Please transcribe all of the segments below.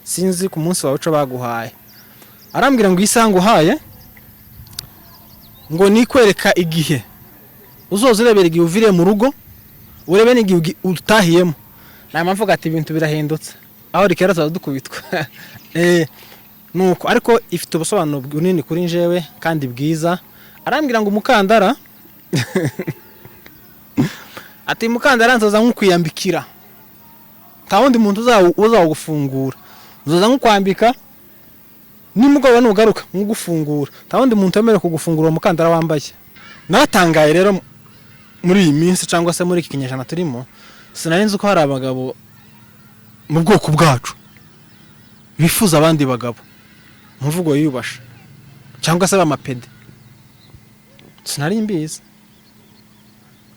sinzi ku munsi wawe uco baguhaye. Arambwira ngo isaha nguhaye ngo nikwereka igihe uzoza urebera igihe uviriye mu rugo urebe n'igihe utahiyemo. Nama mvuga ati ibintu birahindutse aho rikera dukubitwa nuko ariko ifite ubusobanuro bunini kuri njewe kandi bwiza. Arambwira ngo umukandara ati mukandara nzoza nk'ukuyambikira nta wundi muntu uzawugufungura, uzoza nk'ukwambika nimugoroba nugaruka nk'ugufungura, nta wundi muntu wemerewe kugufungura uwo mukandara wambaye. Natangaye rero muri iyi minsi cyangwa se muri iki kinyejana turimo, sinari nzi ko hari abagabo mu bwoko bwacu bifuza abandi bagabo muvugo yubasha cyangwa se bamapede. Sinari mbizi.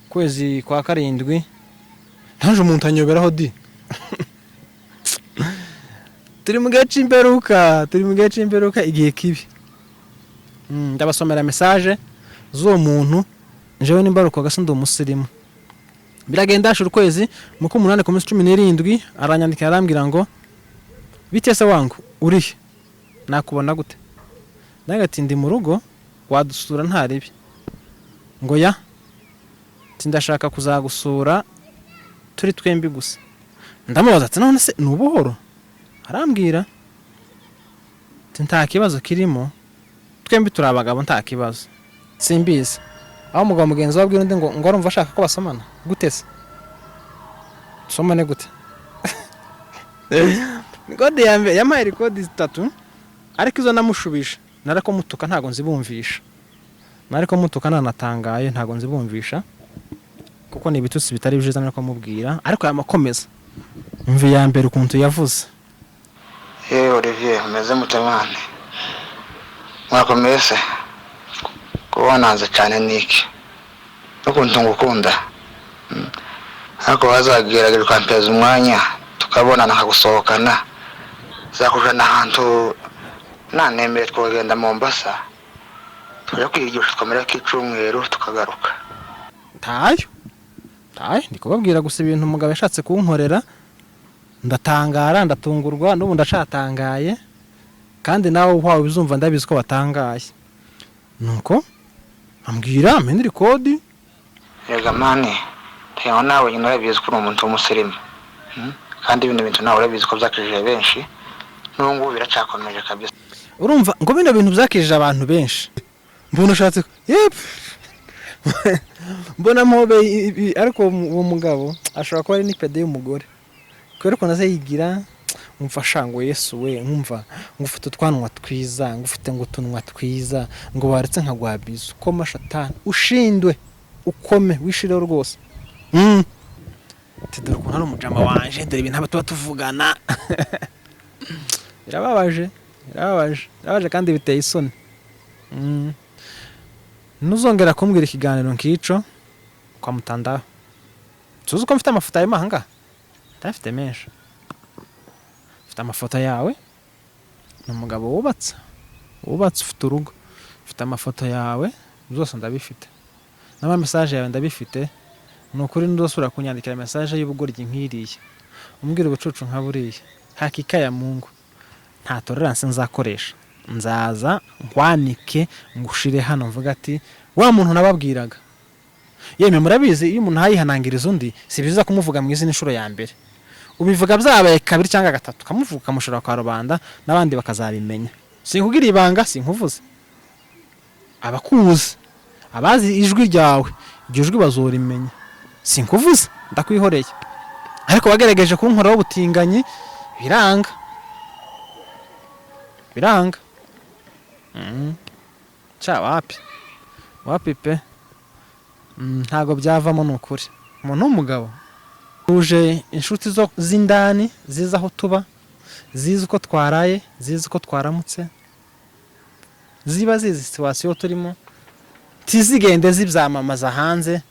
Kwezi kwa karindwi ntaje umuntu anyoberaho di turi mu gace imperuka igihe kibi. Ndabasomera message zo muntu njewe nimbaruko gasinde umusirimu. Biragenda ashura ukwezi mu 8 ku minsi 17 aranyandikira arambwira ngo bitese wangu urihe nakubona gute. Nagati ndi mu rugo wadusura ntaribi ngo ya tindashaka kuzagusura turi twembi gusa. Ndamubaza ati none se nubuhoro? Arambwira nta kibazo kirimo, twembi turi abagabo nta kibazo. Simbizi aho umugabo mugenzi wabwira undi ngo arumva ashaka ko basomana gute se somane gute. Ngode yambe yamaye record 3 ariko izo namushubisha narako mutuka ntago nzibumvisha, nariko mutuka nanatangaye ntago nzibumvisha kuko ni ibitutsi bitari byiza narako mubwira, ariko yamakomeza mvi ya mbere ukuntu yavuze. Olivier umeze mutemane mwakomese kubonanze cyane niki ukuntu ngukunda ariko bazagerageza kwampeza umwanya tukabona nakagusohokana zakujana ahantu nanemere twogenda Mombasa tujya kwigisha twamara k'icumweru tukagaruka. Tayo ndikubabwira gusa ibintu umugabo yashatse kunkorera ndatangara ndatungurwa n'ubu ndacatangaye kandi nawe wawe bizumva ndabizi ko batangaye. Nuko ambwira amenye record yega mani tayo nawe nyine urabizi ko umuntu w'umusirimu kandi ibintu bintu nawe urabizi ko byakije benshi n'ubwo biracakomeje kabisa. Urumva ngo bino bintu byakije abantu benshi mbona ushatse mbona mobe ariko uwo mugabo ashobora kuba ari n'ipede y'umugore kubera ko naze yigira umfasha ngo Yesu we nkumva ngufite utwanwa twiza ngufite ngo tunwa twiza ngo waretse nkagwabiza uko mashatani ushindwe ukome wishire rwose. Tidoro ko nari umujama wanje dore ibintu abatuba tuvugana birababaje kandi biteye isoni. Nuzongera kumbwira ikiganiro nkico kwa Mutanda tuzi ko mfite amafoto yawe mahanga ndafite menshi, mfite amafoto yawe n'umugabo wubatse ufite urugo, mfite amafoto yawe zose ndabifite n'ama message yawe ndabifite. Nukuri ndosura kunyandikira message y'ubugoryi nkiriye umbwira ubucucu nka buriya hakika ya Mungu nta tolerance nzakoresha, nzaza nkwanike ngushire hano mvuga ati wa muntu nababwiraga. Yeme murabizi iyo umuntu hayihanangiriza undi si biza kumuvuga mu izina inshuro ya mbere, ubivuga byabaye kabiri cyangwa gatatu kamuvuga kamushora kwa rubanda nabandi bakazabimenya. Sinkugira ibanga sinkuvuze, abakuzi abazi ijwi ryawe iryo jwi bazorimenya. Sinkuvuze ndakwihoreye ariko bagerageje kunkoraho butinganyi biranga cha wapi pe ntago byavamo nukuri. Umuntu w'umugabo uje inshuti zo zindani ziza aho tuba zizi uko twaraye zizi uko twaramutse ziba zizi situation turimo tizigende zibyamamaza hanze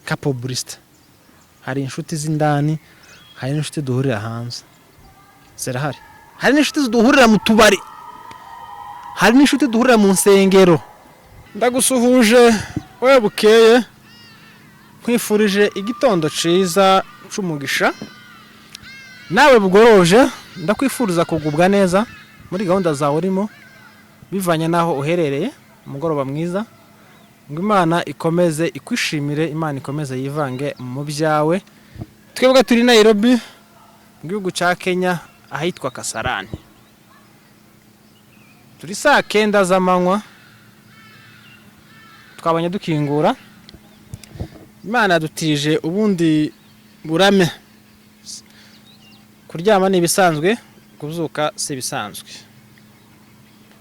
ka publicist. Hari inshuti zindani hari inshuti duhurira hanze zirahari, hari n'inshuti duhurira mu tubari, hari n'inshuti duhurira mu nsengero. Ndagusuhuje wewe bukeye nkwifurije igitondo ciza c'umugisha nawe bugoroje ndakwifuriza kugubwa neza muri gahunda zawe urimo bivanye naho uherereye. Umugoroba mwiza, ngo Imana ikomeze ikwishimire, Imana ikomeze yivange mu byawe. Twebwe turi Nairobi mu gihugu cya Kenya ahitwa Kasarani, turi saa 9 z'amanywa, twabonye dukingura. Imana yadutije ubundi burame. Kuryama ni ibisanzwe, kubyuka si ibisanzwe.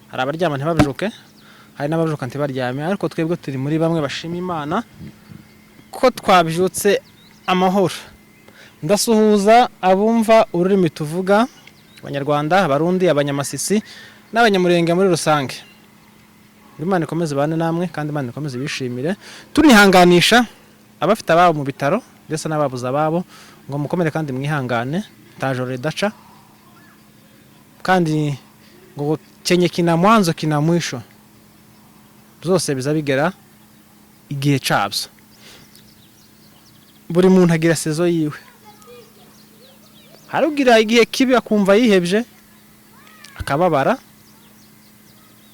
Hari abaryama ntibabyuke, hari n'ababyuka ntibaryame, ariko twebwe turi muri bamwe bashima Imana ko twabyutse amahoro. Ndasuhuza abumva ururimi tuvuga, Abanyarwanda, Abarundi, Abanyamasisi n'Abanyamurenge muri rusange. Imana ikomeze bane namwe kandi Imana ikomeze bishimire. Tunihanganisha abafite ababo mu bitaro ndetse n'ababuza ababo, ngo mukomere kandi mwihangane, tajoro ridaca, kandi ngo chenye kina mwanzo kina mwisho, byose bizabigera igihe cabyo. Buri muntu agira sezo yiwe. Harugira igihe kibi akumva yihebje akababara,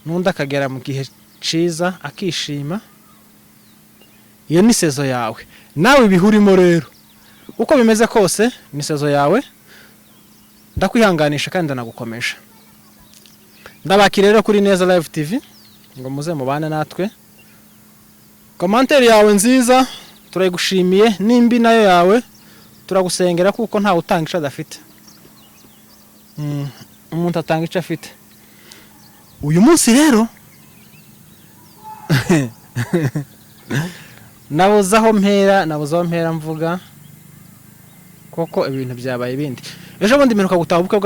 nundi akagera mu gihe ciza akishima. Iyo ni sezo yawe. Nawe bihurimo rero, uko bimeze kose ni sezo yawe. Ndakwihanganisha kandi ndanagukomeje. Ndabakira rero kuri Neza Live TV ngo muze mubane natwe. Commentaire yawe nziza turayigushimiye, nimbi nayo yawe turagusengera kuko nta utanga ico adafite. Umuntu atanga ico afite. Uyu munsi rero nabuzaho mpera mvuga koko ibintu byabaye bindi. Ejo bundi meruka gutaha ubukwe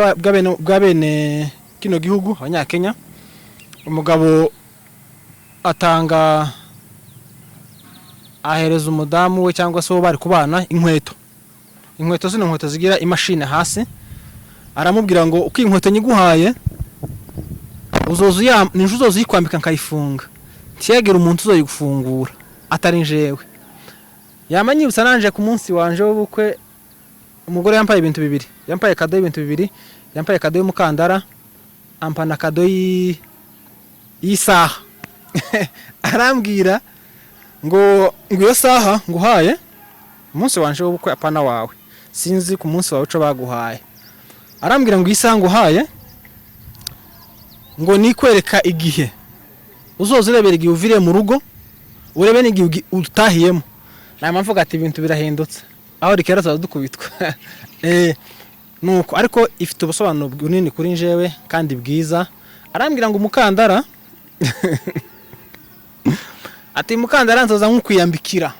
bwa bene kino gihugu Abanyakenya. Umugabo atanga ahereza umudamu we cyangwa se wo bari kubana inkweto zino nkweto zigira imashine hasi. Aramubwira ngo uko inkweto nyiguhaye uzozi yikwambika nkayifunga, ntiyagera umuntu uzoyigufungura atari njewe. Yamanyibutsa nanje ku munsi wanje w'ubukwe, umugore yambaye ibintu bibiri, yambaye kado y'ibintu bibiri, yambaye kado y'umukandara, ampana kado y'isaha. Arambwira ngo iyo saha nguhaye umunsi wanje w'ubukwe apana wawe, sinzi ku munsi wawe uco baguhaye. Arambwira ngo isaha nguhaye ngo nikwereka igihe uzozirebera igihe uvire mu rugo, urebe n'igihe utahiyemo. Nama mvuga ati ibintu birahindutse, aho rikera zadukubitwa. Nuko ariko ifite ubusobanuro bunini kuri njewe kandi bwiza. Arambwira ngo umukandara ati mukandara nzoza nk'ukwiyambikira,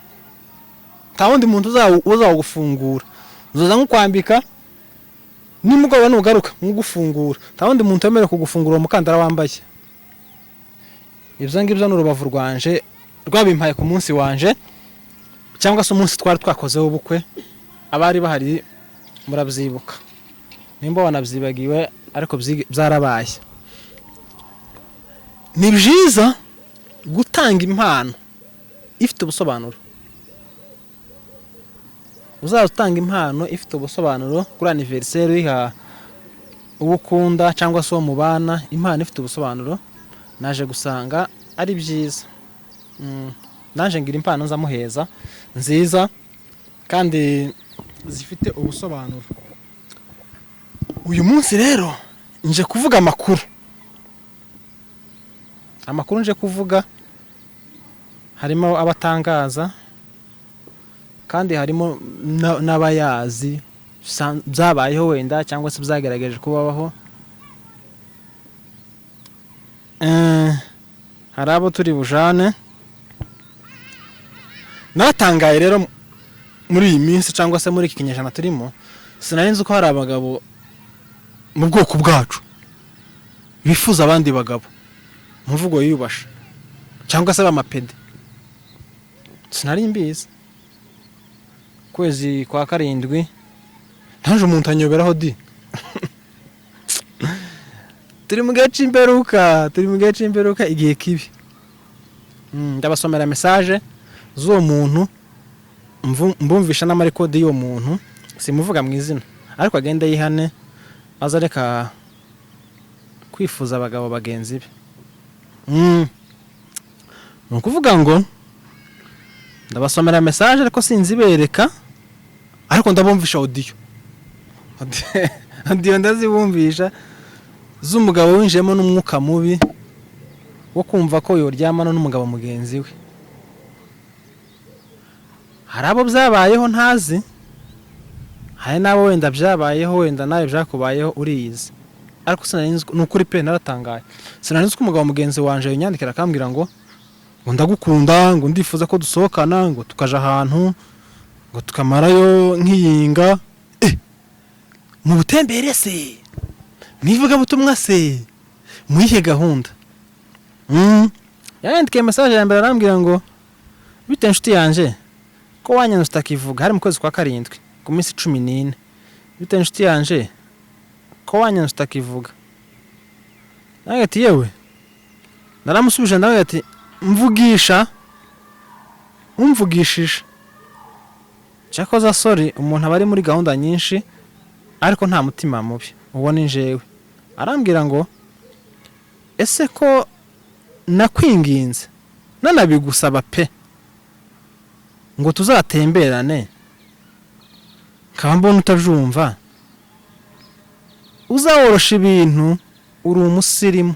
nta wundi muntu uzawugufungura, uzoza nk'ukwambika nimugoroba nugaruka nk'ugufungura, nta wundi muntu wemerewe kugufungura umukandara wambaye. Ibyo ngibyo n'urubavu rwanje rwabimpaye ku munsi wanje, cyangwa se umunsi twari twakozeho ubukwe. Abari bahari murabyibuka, nimba wanabyibagiwe ariko byarabaye. Ni byiza gutanga impano ifite ubusobanuro. Uzatanga impano ifite ubusobanuro kuri anniversaire iha ubukunda cyangwa se mu bana. Impano ifite ubusobanuro naje gusanga ari byiza. Naje ngira impano nzamuheza nziza kandi zifite ubusobanuro. Uyu munsi rero nje kuvuga amakuru nje kuvuga harimo abatangaza kandi harimo n'abayazi byabayeho wenda cyangwa se byagaragaje kubaho. Hari abo turi bujane. Natangaye rero muri iyi minsi cyangwa se muri iki kinyejana turimo, sinarinzi ko hari abagabo mu bwoko bwacu bifuza abandi bagabo muvugo yiyubasha cyangwa se bamapede. Sinari mbizi. Kwezi kwa 7 ntaje umuntu anyoberaho di. Turi mu gace imperuka igihe kibi. Ndabasomera message z'uwo muntu, mbumvisha n'amarekodi y'uwo muntu, simuvuga mu izina ariko agenda yihane aza reka kwifuza abagabo bagenzi be. Ni ukuvuga ngo ndabasomera message ariko sinzibereka, ariko ndabumvisha audio ndazibumvisha z'umugabo winjemo n'umwuka mubi wo kumva ko yoryamana n'umugabo mugenzi we. Hari abo byabayeho ntazi, hari nabo wenda byabayeho, wenda nawe byakubayeho uriyizi, ariko sinarinzi n'ukuri pe naratangaye. Sinarinzi ko umugabo mugenzi wanje yanyandikira akambwira ngo ndagukunda, ngo ndifuza ko dusohokana, ngo tukaja ahantu, ngo tukamarayo nk'iyinga mu butembere se, mwivuga butumwa se, muyihe gahunda. Yandikiye message ya mbere arambwira ngo bite nshuti yanje ko wanyana utakivuga, hari mu kwezi kwa 7 ku minsi 14. Bite nshuti yanje ko wanyana utakivuga. Nawe ati yewe, naramusubije ndawe ati mvugisha, umvugishije. Cyakoza sorry, umuntu abari muri gahunda nyinshi ariko nta mutima mubi, uwo ni njewe. Arambwira ngo ese ko nakwinginze nanabigusaba pe ngo tuzatemberane, kaba mbona utavyumva, uzaworosha ibintu, uri umusirimu.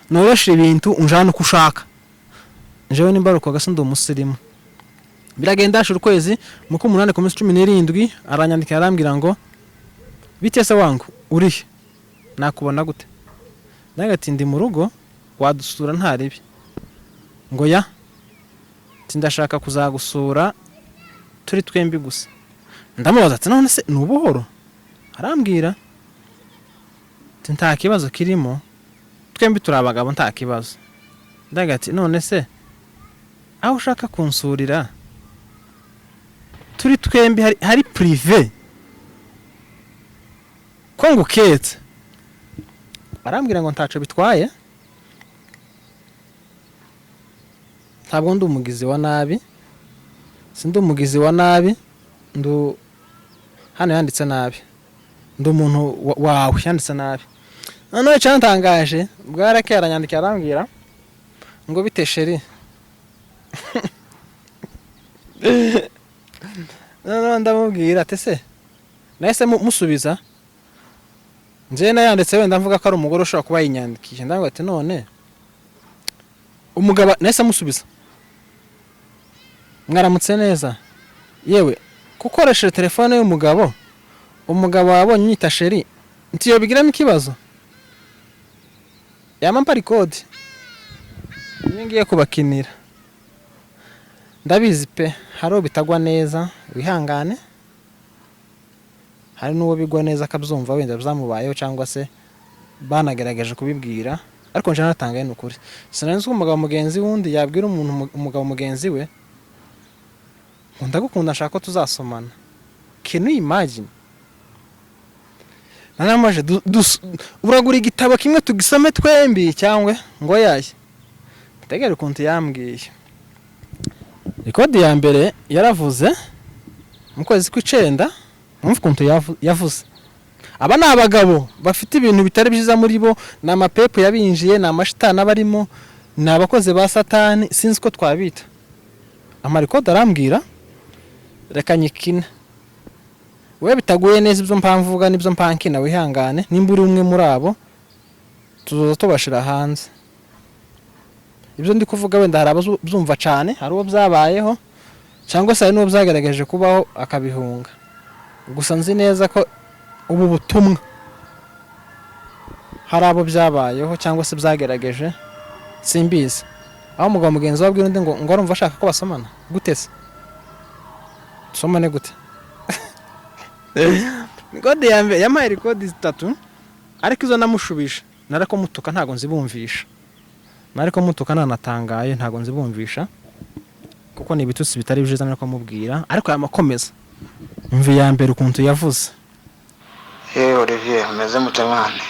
Norosha ibintu unjana uko ushaka. Njewe nimbaruko gasa ndi umusirimu. Biragenda ashura ukwezi mu 8 ku minsi 17 aranyandikira arambwira ngo bite se wangu urihe, nakubona gute? Ndagati ndi mu rugo, wadusura nta ribi. Ngo ya ndashaka kuzagusura turi twembi gusa. Ndamubaza ati none se nubuhoro? Arambwira nta kibazo kirimo, twembi turi abagabo nta kibazo. Ndagati none se aho ushaka kunsurira turi twembi hari privé ko nguketse? Arambwira ngo ntaco bitwaye, ntabwo ndi umugizi wa nabi, sindi umugizi wa nabi, hano yanditse nabi, ndi umuntu wawe yanditse nabi. None cyantangaje bwarake aranyandikira arambwira ngo bite sheri. None ndamubwira ati se nahise musubiza, nje nayanditse wenda mvuga ko ari umugore ushaka kuba yinyandikije. Ndavuga ati none umugabo, nahise musubiza mwaramutse neza, yewe kukoresha telefone y'umugabo, umugabo wabonye nyita sheri ntiyo bigiramo ikibazo, yampa record ngiye kubakinira. Ndabizi pe haro bitagwa neza, wihangane, hari n'uwo bigwa neza akabyumva wenda byamubayeho cyangwa se banagerageje kubibwira, ariko nje natangaye n'ukuri. Sinanzi ko umugabo mugenzi wundi yabwira umuntu umugabo mugenzi we ndagukunda nshaka ko tuzasomana. Can you imagine? Nanamaje uragura igitabo kimwe tugisome twembi cyangwa ngo yaye. Tegera ukuntu yambwiye. Record ya mbere yaravuze mu kwezi kw'icenda, umva ukuntu yavuze. Aba ni abagabo bafite ibintu bitari byiza muri bo, na mapepo yabinjiye, na amashitani abarimo, na abakoze ba satani, sinzi ko twabita. Amarecord arambwira reka nyikina, we bitaguye neza ibyo mpamvuga nibyo mpankina, wihangane, nimba uri umwe muri abo tuzoza tubashira hanze. Ibyo ndi kuvuga wenda hari ababyumva cyane, hari uwo byabayeho cyangwa se hari n'uwo byagaragaje kubaho akabihunga. Gusa nzi neza ko ubu butumwa hari abo byabayeho cyangwa se byagerageje, simbizi. Aho umugabo mugenzi wabwira undi ngo arumva ashaka ko basomana gute se? Somane gute? Record ya mbere yamaye record 3, ariko izo namushubisha narako mutuka ntago nzibumvisha. Nariko mutuka nanatangaye ntago nzibumvisha kuko ni ibitutsi bitari byiza narako mubwira, ariko yamakomeza. Mvi ya mbere ukuntu yavuze. Olivier umeze mutemane,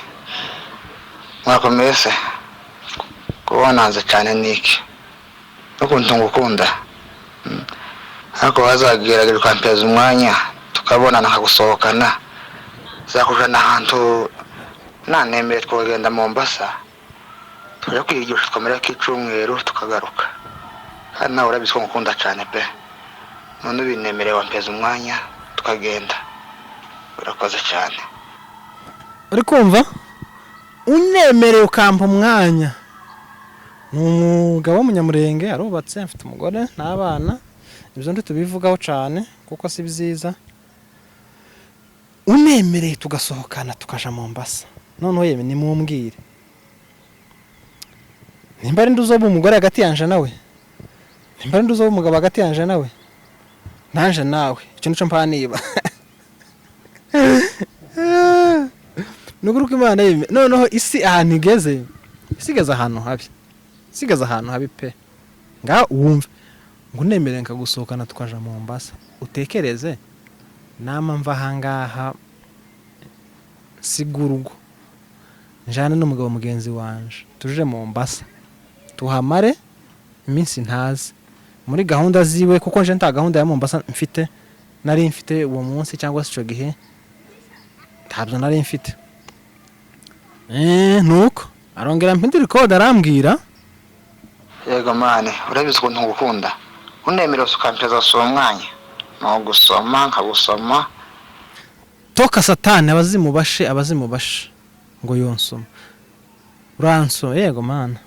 mwakomeye se kubonanze cyane niki ukuntu ngukunda, ariko wazagerageza kwampeza umwanya tukabonana nkagusohokana, zakujana ahantu nanemeye twagenda Mombasa tujya kwigisha twamara k'icumweru tukagaruka kandi nawe urabizi ko ngukunda cyane pe none binemereye wampeza umwanya tukagenda urakoze cyane uri kumva unemereye ukampa umwanya ni umugabo w'umunyamurenge arubatse afite umugore n'abana ibyo ndi tubivugaho cyane kuko si byiza unemereye tugasohokana tukaja Mombasa noneho yeme nimumbwire nimba ari nduzo b'umugore hagati yanje nawe nimba ari nduzo b'umugabo hagati yanje nawe nanje nawe icyo nico mpaniba nuguruka Imana yeme noneho isi ahantu igeze isigeze ahantu habi pe ngaho wumve ngo unemereye nkagusohokana tukaja Mombasa utekereze nama mva ahangaha sigurugo njana n'umugabo mugenzi wanje tuje Mombasa tuhamare iminsi ntazi muri gahunda ziwe kuko nje nta gahunda ya Mombasa mfite nari mfite uwo munsi cyangwa se ico gihe ntabyo nari mfite nuko arongera mpindura code arambwira yego mane urabizi ko ntugukunda unemereye ukampeza so umwanya no gusoma nkagusoma toka satani abazimubashe ngo yonsoma uranso yego mana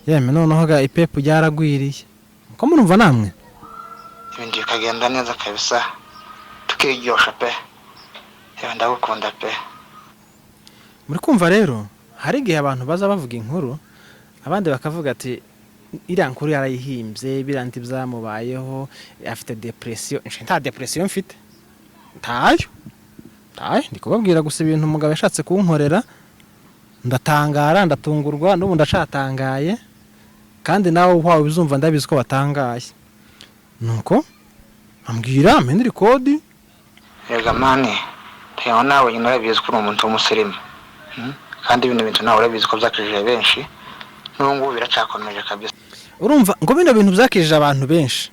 yeme noneho ga ipepu ryaragwiriye ko murumva namwe ibindi bikagenda neza kabisa tukiryosha pe yewe ndagukunda pe muri kumva rero hari igihe abantu baza bavuga inkuru abandi bakavuga ati iriya nkuru yarayihimbye biranti byamubayeho afite depression nta depression mfite ntayo ndikubabwira gusa ibintu umugabo yashatse kunkorera ndatangara ndatungurwa n'ubu ndacatangaye kandi nawe wawe bizumva ndabizi ko batangaye nuko ambwira mpindura code yega mane teyo nawe nyine urabizi ko umuntu w'umusirimu kandi ibintu bintu nawe urabizi ko byakijije benshi n'ubu biracakomeje kabisa urumva ngo bino bintu byakijije abantu benshi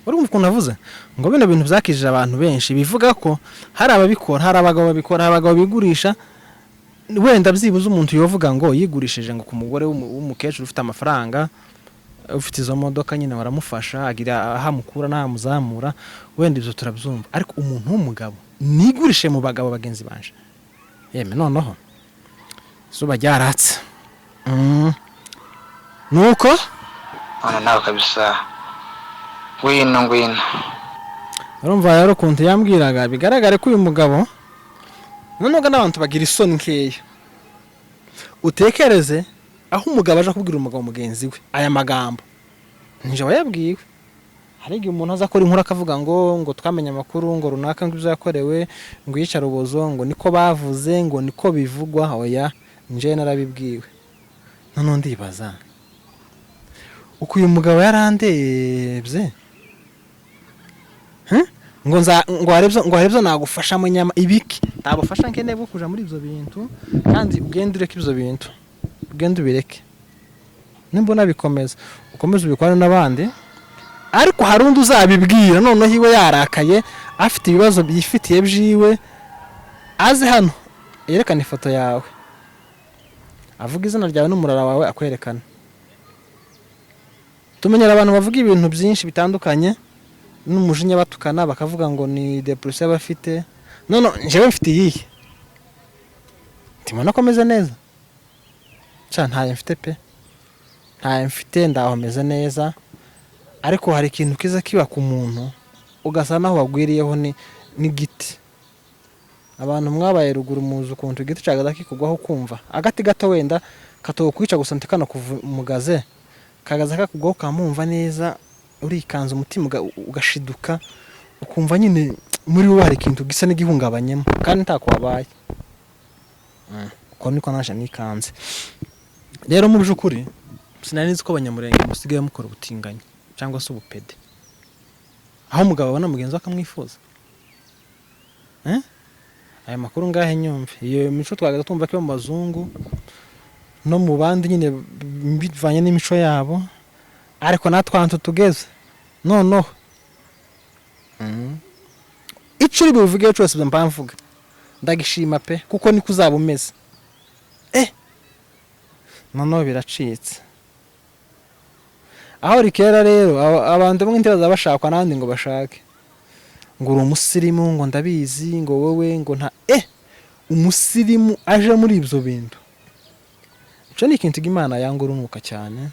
urumva ukuntu navuze ngo bino bintu byakijije abantu benshi bivuga ko hari ababikora hari abagabo babikora abagabo bigurisha wenda byibuze umuntu yovuga ngo yigurishije ngo ku mugore w'umukecuru ufite amafaranga ufite izo modoka nyine baramufasha agira ahamukura n'ahamuzamura wenda ibyo turabyumva ariko umuntu w'umugabo nigurishe mu bagabo bagenzi banje yeme noneho zuba ryaratse nuko none nawe kabisa ngwino urumva rero ukuntu yambwiraga bigaragare ko uyu mugabo noneho n'abantu bagira isoni nkeya utekereze aho umugabo aje kubwira umugabo mugenzi we aya magambo nje wayabwiwe hari igihe umuntu aza akora inkuru akavuga ngo twamenye amakuru ngo runaka ngo ibyo yakorewe ngo yicara ubozo ngo niko bavuze ngo niko bivugwa oya nje narabibwiwe none ndibaza uko uyu mugabo yarandebye ngo harebyo nagufasha mu nyama ibiki ntabufasha nkene bwo kuja muri ibyo bintu kandi ugende ureke ibyo bintu ugende ubireke nimbona bikomeza ukomeze ubikwane n'abandi ariko hari undi uzabibwira noneho iwe yarakaye afite ibibazo byifitiye byiwe aze hano yerekana ifoto yawe avuga izina ryawe n'umurara wawe akwerekana tumenyera abantu bavuga ibintu byinshi bitandukanye n'umujinya batukana bakavuga ngo ni depression bafite none njewe mfite iyihe timona komeza neza ntaye mfite pe ntaye mfite ndaho meze neza ariko hari ikintu kiza kiba ku muntu ugasa naho wagwiriyeho ni giti abantu mwabaye ruguru muzu ukuntu igiti cagaza kikugwaho kumva agati gato wenda katokwica gusa ntikana kumugaze kagaza kakugwaho kamumva neza urikanza umutima ugashiduka ukumva nyine muri we hari ikintu gisa n'igihungabanyemo kandi ntako wabaye uko niko naje nikanze rero mu byukuri sinanizi ko abanyamurenge musigaye mukora ubutinganyi cyangwa se ubupede aho umugabo abona mugenzi we akamwifuza aya makuru ngahe nyumve iyo mico twagaza tumva ko mu bazungu no mu bandi nyine bivanye n'imico yabo ariko natwantu tugeze noneho icyo uri buvuge cyose mpamvuga ndagishima pe kuko niko uzaba umeze. Noneho biracitse aho rikera rero abantu bamwe ntibaza bashakwa n'abandi ngo bashake ngo uri umusirimu ngo ndabizi ngo wowe ngo nta umusirimu aje muri ibyo bintu. Icyo ni ikintu Imana yanga urunuka cyane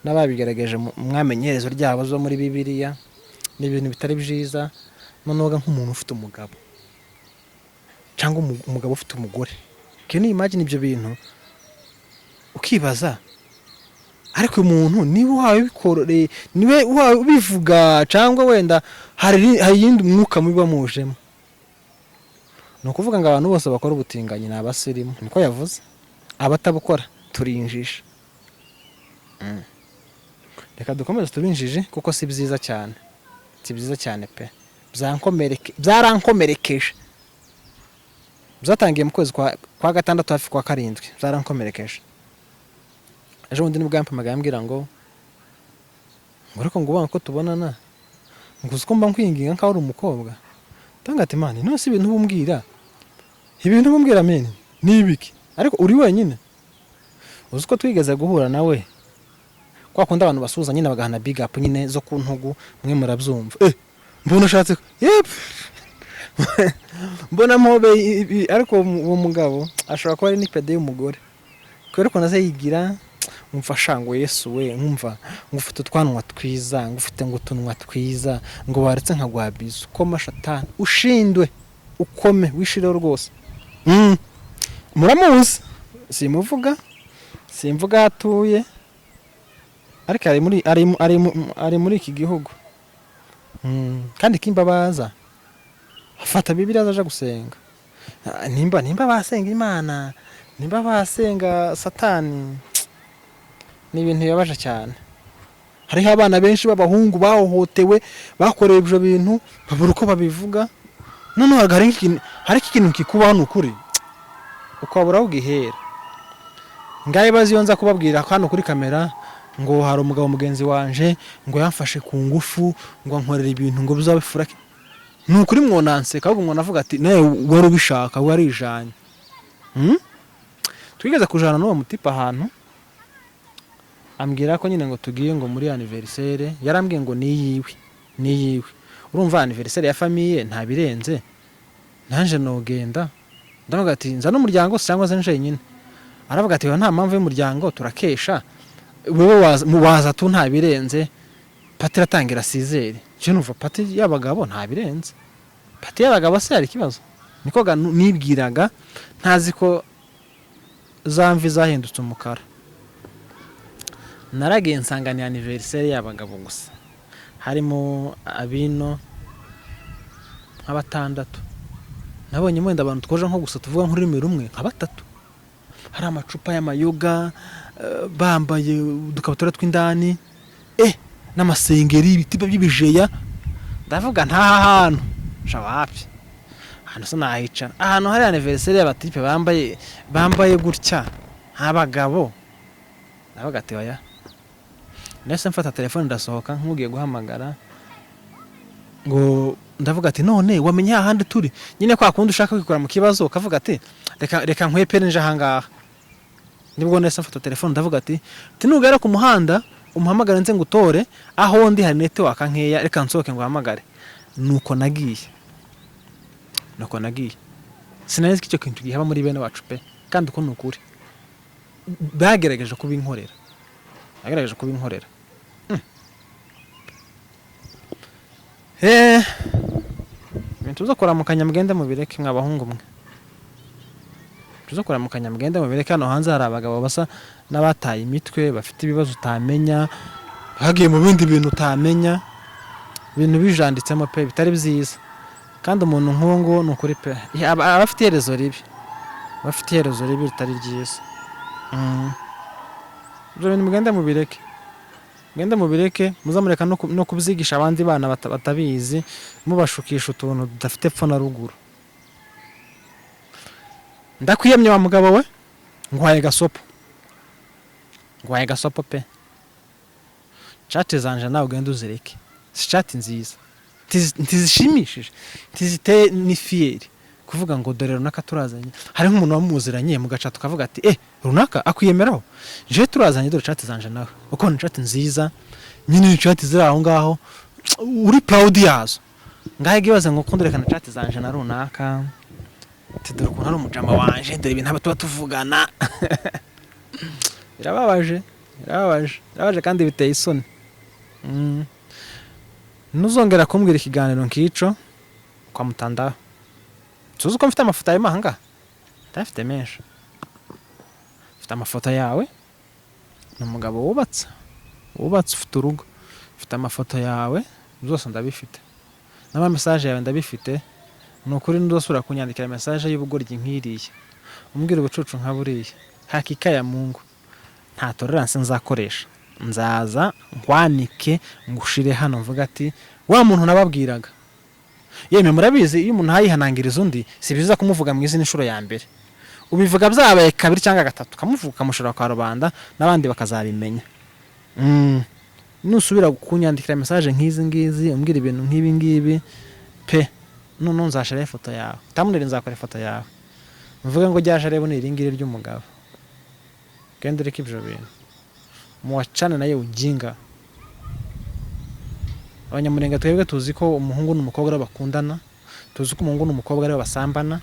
n'ababigaragaje mwamenyerezo ryabo zo muri Bibiliya ni ibintu bitari byiza. Noneho nk'umuntu ufite umugabo cyangwa umugabo ufite umugore, can you imagine ibyo bintu ukibaza ariko umuntu niwe wawe bikoreye niwe wawe ubivuga cyangwa wenda hari yindi mwuka mubi bamujemo. No kuvuga ngo abantu bose bakora ubutinganyi ni abasirimu niko yavuze, abatabukora turinjisha. Reka dukomeze tubinjije kuko si byiza cyane, si byiza cyane pe. Byarankomerekeje, byatangiye mu kwezi kwa gatandatu hafi kwa karindwi, byarankomerekeje. Ejo bundi nibwo yampamagaye ambwira ngo ariko ngo ubanga ko tubonana ngo uzi ko mba nkwinginga nkaho uri umukobwa. Tanga ati mani none si ibintu bumbwira meni ni ibiki ariko uri wenyine. Uzi ko twigeze guhura nawe kwa kundi abantu basuza nyine bagahana big up nyine zo ku ntugu mwe murabyumva. Mbona ushatse mbona mobe ariko uwo mugabo ashobora kuba ari n'ipede y'umugore kubera ko naze yigira umfasha ngo Yesu we nkumva ngufite utwanwa twiza ngufite ngo utunwa twiza ngo waretse nkagwabiza uko mashatani ushindwe ukome wishire rwose. Muramuzi simvuga atuye ariko ari muri iki gihugu. Kandi kimbabaza afata Bibiliya azaje gusenga. Nimba basenga Imana nimba basenga Satani ni ibintu yabaje cyane. Hariho abana benshi b'abahungu bahohotewe bakorewe ibyo bintu babura uko babivuga. None hari ikintu kikubaho n'ukuri ukabura aho gihera. Ngaye bazi yonza kubabwira hano kuri kamera ngo hari umugabo mugenzi wanje ngo yamfashe ku ngufu ngo nkorera ibintu ngo bizabifura. Nukuri mwonanse kabwo umuntu avuga ati nawe wari ubishaka wari ijanye. Twigeze kujana n'uwo mutipa ahantu ambwira ko nyine ngo tugiye ngo muri anniversaire, yarambwiye ngo niyiwe. Urumva anniversaire ya famille nta birenze nanje nogenda. Ndavuga ati nza n'umuryango cyangwa se nje nyine. Aravuga ati nta mpamvu y'umuryango turakesha wewe waza tu nta birenze. Pati ratangira sizeri cyo numva pati y'abagabo nta birenze. Pati y'abagabo se hari kibazo niko nibwiraga ntazi ko zamvi zahindutse umukara. Naragiye nsangani anniversaire y'abagabo gusa harimo abino abatandatu. Nabonye mwenda abantu twoje nko gusa tuvuga nk'ururimi rumwe nka batatu. Hari amacupa y'amayoga bambaye udukabutura tw'indani n'amasengeri ibiti by'ibijeya. Ndavuga nta hantu shawapi hano so nahicara ahantu hari anniversaire y'abatipe bambaye gutya abagabo. Ndavuga ati oya. Nese mfata telefone ndasohoka nk'ugiye guhamagara ngo ndavuga ati none wamenye ahandi turi nyine kwa kundi ushaka kwikora mu kibazo kavuga ati reka nkwepere nje ahangaha. Nibwo nese mfata telefone ndavuga ati nugera ku muhanda umuhamagara nze ngutore aho ndi hari network nkeya reka nsohoke ngo hamagare. Nuko nagiye sinari icyo kintu gihaba muri bene wacu pe kandi uko nukuri bagerageje kubinkorera. Tuza kuramukanya mugende mu bireke mwabahungu mwe. Tuza kuramukanya mugende mu bireke hano hanze hari abagabo basa n'abataye imitwe bafite ibibazo utamenya bagiye mu bindi bintu utamenya ibintu bijanditsemo pe bitari byiza. Kandi umuntu nk'uwo nukuri pe abafite iherezo ribi ritari ryiza. Ibyo bintu mugende mu bireke muzamureka no kubyigisha abandi bana batabizi mubashukisha utuntu dudafite epfo na ruguru. Ndakwiyemye wa mugabo we ngwaye gasopo pe. Chat zanje nawe ugenda uzireke si chat nziza ntizishimishije ntizite ni fieri kuvuga ngo dore runaka turazanye, hari nk'umuntu wamuziranye mu gaca tukavuga ati runaka akwiyemeraho, je turazanye dore chat zanje nawe uko ni chat nziza nyine, chat ziri aho ngaho uri proud yazo, ngahe gibaze ngo kunderekana chat zanje na runaka, dore ukuntu ari umujama wanje, dore ibintu tuba tuvugana. Birababaje kandi biteye isoni. Nuzongera kumbwira ikiganiro nk'ico kwa Mutandaho, tuzi ko mfite amafoto yawe mahanga, ndafite menshi, mfite amafoto yawe, ni umugabo wubatse ufite urugo, mfite amafoto yawe zose ndabifite, n'ama message yawe ndabifite. Ni ukuri ndosura kunyandikira message y'ubugoryi nk'iriya, umbwira ubucucu nka buriya, hakika ya Mungu nta tolerance nzakoresha, nzaza nkwanike ngushire hano mvuga ati wa muntu nababwiraga. Yeme murabizi iyo umuntu hayihanangiriza undi si biza kumuvuga mu izina inshuro ya mbere, ubivuga byabaye kabiri cyangwa gatatu kamuvuga kamushira kwa rubanda n'abandi bakazabimenya. Nusubira kunyandikira message nk'izi ngizi umbwira ibintu nk'ibi ngibi pe, none nzashara ifoto yawe, tamunere nzakora ifoto yawe mvuga ngo ryaje rebo ni iringire ry'umugabo, kendere k'ibyo bintu muwacana naye ujinga. Abanyamurenga twebwe tuzi ko umuhungu n'umukobwa ari bakundana, tuzi ko umuhungu n'umukobwa ari basambana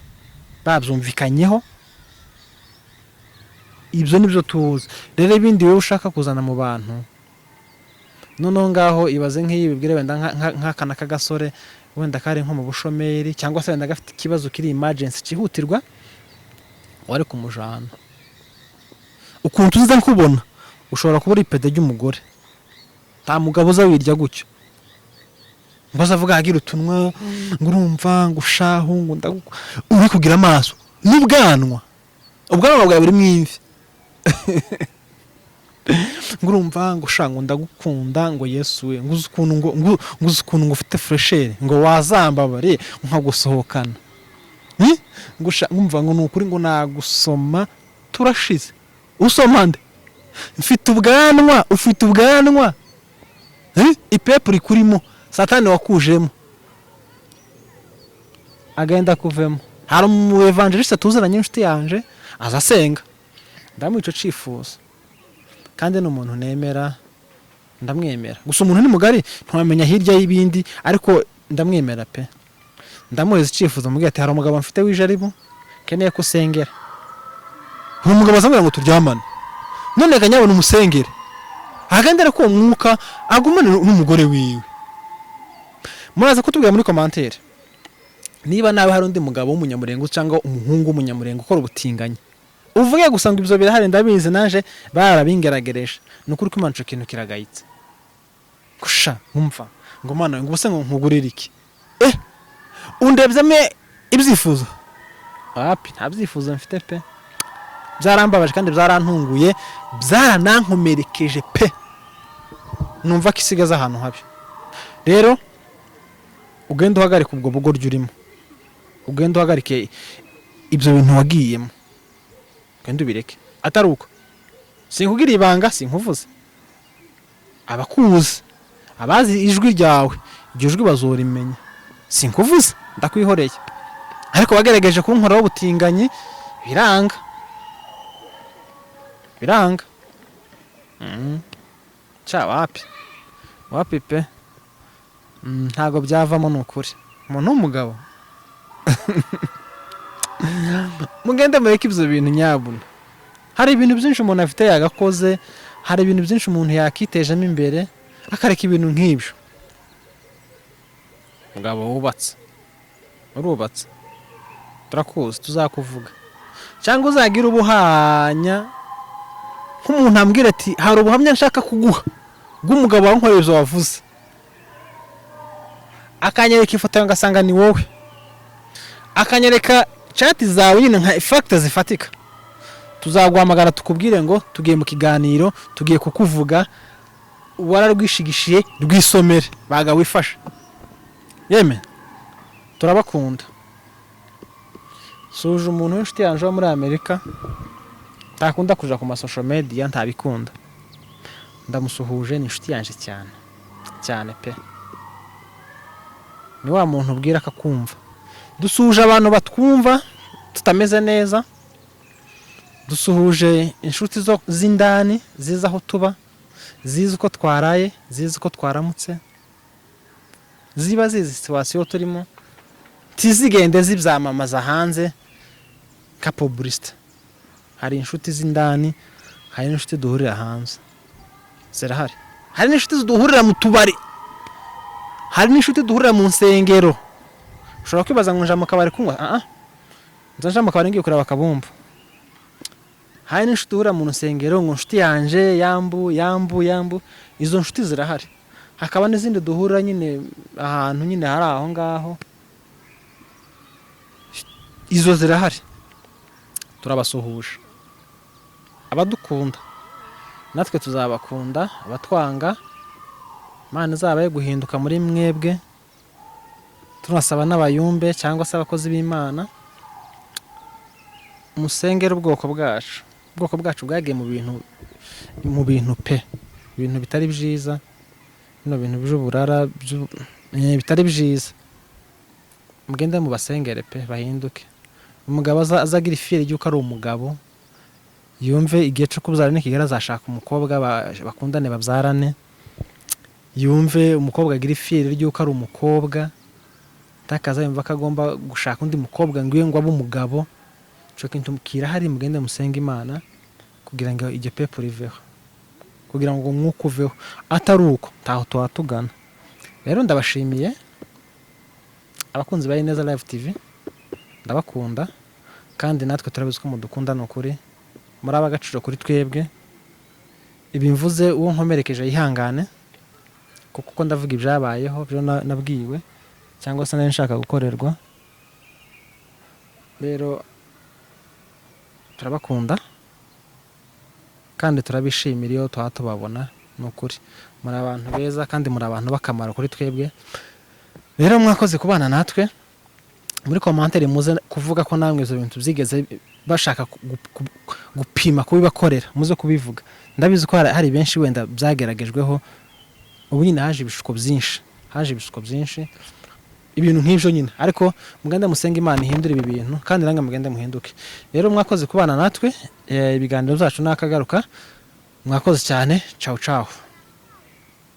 babyumvikanyeho, ibyo nibyo tuzi. Rero ibindi wewe ushaka kuzana mu bantu noneho ngaho ibaze nk'iyi bibwire wenda nk'akana k'agasore wenda kari nko mu bushomeri cyangwa se wenda gafite ikibazo kiri emergency cyihutirwa, wari kumujana ukuntu tuziza nkubona ushobora kuba uri pede ry'umugore, nta mugabo uza wirya gutyo ngo azavuga agira utunwa ngo urumva ngo ushahu ngo uri kugira amaso n'ubwanwa bwawe buri mwimvi ngo urumva ngo ushango ndagukunda ngo Yesu we ngo ukuntu ngo ufite fresher ngo wazambabare nkagusohokana ngumva ngo nukuri ngo nagusoma turashize usoma nde mfite ubwanwa ufite ubwanwa ipepo rikurimo Satani wakujemo agenda kuvemo. Hari mu evangeliste tuziranye inshuti yanje azasenga ndamwico cifuza kandi n'umuntu nemera ndamwemera, gusa umuntu ni mugari ntumenya hirya y'ibindi ariko ndamwemera pe, ndamuheza cifuza mugiye ati hari umugabo mfite wijaribu keneye ko sengera, uwo mugabo azambira ngo turyamane none kanyabona umusengere agendera ko umwuka agumane n'umugore wiwe. Muraza kutubwira muri commentaire niba nawe hari undi mugabo w'umunyamurengo cyangwa umuhungu w'umunyamurengo ukora ubutinganye, uvuge gusa ngo ibyo birahari ndabizi naje barabingeragereje, nukuri ko imanco kintu kiragayitse kusha nkumva ngo mana ngo bose ngo nkugurira iki undebyame ibyifuzo api nta byifuzo mfite pe, byarambabaje kandi byarantunguye byaranankomerekeje pe, numva kisigaza ahantu habi. Rero ugenda uhagarika ubwo bugoryo urimo, ugenda uhagarike ibyo bintu wagiyemo kandi ubireke, atari uko sinkugira ibanga sinkuvuze, abakuzi abazi ijwi ryawe iryo jwi bazorimenya, sinkuvuze ndakwihoreye ariko bagerageje kunkoraho ubutinganyi biranga cha wapi pe, ntago byavamo nukuri umuntu w'umugabo mugende mureke ibyo bintu nyabuna. Hari ibintu byinshi umuntu afite yagakoze, hari ibintu byinshi umuntu yakitejemo imbere akareka ibintu nk'ibyo. Mugabo wubatse urubatse turakuzi tuzakuvuga cyangwa uzagira ubuhanya nk'umuntu ambwira ati hari ubuhamya nshaka kuguha bw'umugabo wankoreye ibyo wavuze, akanyereka ifoto yawe ngasanga ni wowe, akanyereka chat zawe nyine nka facts zifatika, tuzaguhamagara tukubwire ngo tugiye mu kiganiro tugiye kukuvuga wararwishigishiye rwisomere baga wifasha. Yeme turabakunda. Suje umuntu w'inshuti yanje wo muri Amerika takunda kuja ku social media ntabikunda, ndamusuhuje ni inshuti yanje cyane pe, ni wa muntu ubwira akakumva dusuhuje abantu batwumva tutameze neza, dusuhuje inshuti z'indani ziza aho tuba, zizi uko twaraye, zizi uko twaramutse, ziba zizi situwasiyo turimo, ntizigende zibyamamaza hanze ka publicité. Hari inshuti z'indani, hari n'inshuti duhurira hanze, zirahari. Hari n'inshuti duhurira mu tubari, hari n'inshuti duhurira mu nsengero. Ushobora kwibaza ngo nja mu kabari kunywa, nja mu kabari ngiye kureba akabumbu. Hari n'inshuti duhurira mu nsengero ngo inshuti yanje yambu, izo nshuti zirahari. Hakaba n'izindi duhurira nyine ahantu nyine hari aho ngaho, izo zirahari. Turabasuhuje. Abadukunda natwe tuzabakunda, abatwanga Imana izabaye guhinduka muri mwebwe. Tunasaba n'abayumbe cyangwa se abakozi b'Imana, musengera ubwoko bwacu bwagiye mu bintu pe, ibintu bitari byiza, bino bintu by'uburara bitari byiza. Mugende mu basengere pe, bahinduke. Umugabo azagira ifiyeri y'uko ari umugabo, yumve igihe cyo kubyara nikigera azashaka umukobwa bakundane babyarane. Yumve umukobwa agira ifiyeri y'uko ari umukobwa, takaza yumva ko agomba gushaka undi mukobwa ngo abe umugabo. Cyo kintu kirahari, mugende musenga Imana kugira ngo iryo pepo riveho, kugira ngo umwuka uveho. Atari uko ntaho twatugana. Rero ndabashimiye abakunzi ba Ineza Live TV, ndabakunda kandi natwe turabizi ko mudukunda n'ukuri, muri abagaciro kuri twebwe. Ibimvuze uwo nkomerekeje yihangane, kuko ndavuga ibyabayeho byo nabwiwe cyangwa se nari nshaka gukorerwa. Rero turabakunda kandi turabishimira iyo tubabona. N'ukuri muri abantu beza kandi muri abantu bakamaro kuri twebwe. Rero mwakoze kubana natwe. Muri commentaire muze kuvuga ko namwe izo bintu byigeze bashaka gupima kubibakorera, muze kubivuga. Ndabizi ko hari benshi wenda byageragejweho, ubu nyine haje ibishuko byinshi, ibintu nk'ibyo nyine. Ariko mugende musenga Imana ihindura ibi bintu, kandi nange mugende muhinduke. Rero mwakoze kubana natwe, ibiganiro byacu nakagaruka. Mwakoze cyane. Ciao ciao.